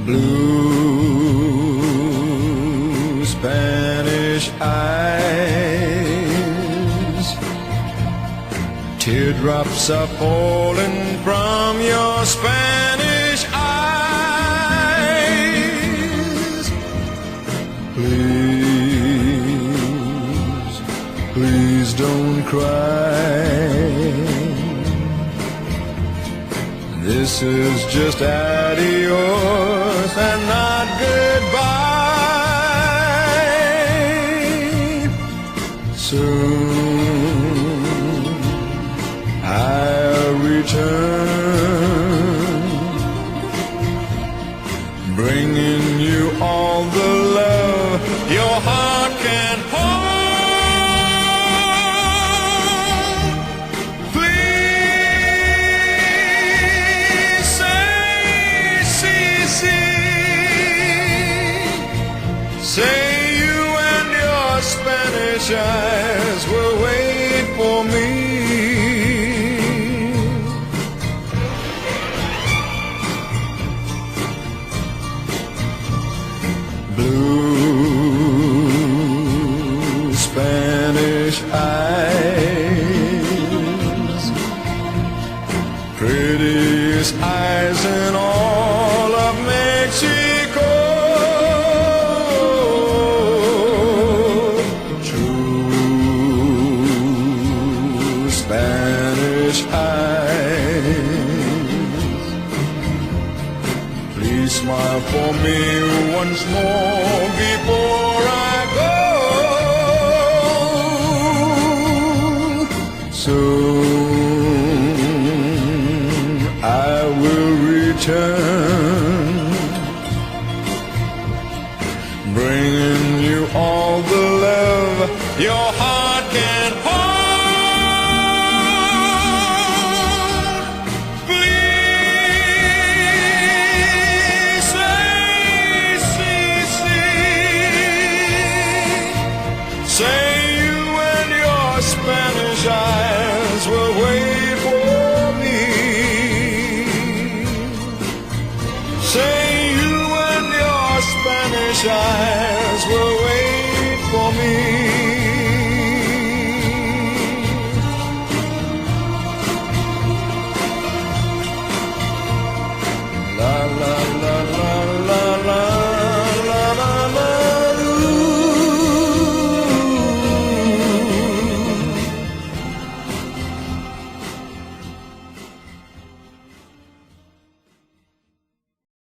Blue Spanish eyes, teardrops are falling from your Spanish eyes. Please, please don't cry. This is just adios and not goodbye. Soon I'll return, bringing you all the love your heart can hold. Say you and your Spanish eyes will wait for me. Blue Spanish eyes, prettiest eyes in all of Mexico. Spanish eyes, please smile for me once more before I go. Soon I will return, bringing you all the love your heart